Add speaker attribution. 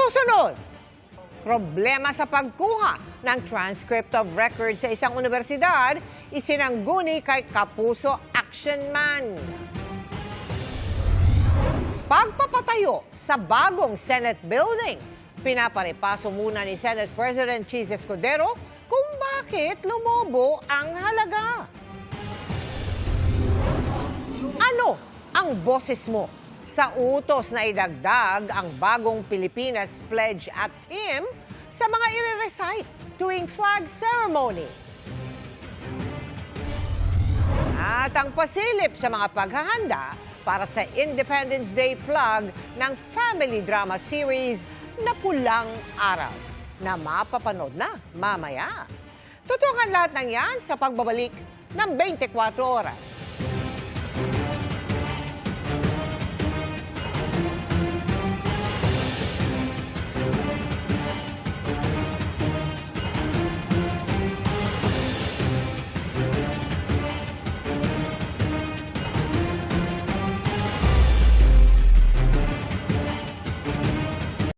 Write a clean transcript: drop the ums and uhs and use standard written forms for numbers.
Speaker 1: Susunod, problema sa pagkuha ng transcript of records sa isang universidad, isinangguni kay Kapuso Action Man. Pagpapatayo sa bagong Senate building, pinaparepaso muna ni Senate President Cheese Escudero kung bakit lumobo ang halaga. Ano ang boses mo sa utos na idagdag ang bagong Pilipinas Pledge at Hymn sa mga i-recite tuwing flag ceremony? At ang pasilip sa mga paghahanda para sa Independence Day plug ng family drama series na Pulang Araw na mapapanood na mamaya. Tutukan lahat ng yan sa pagbabalik ng 24 oras.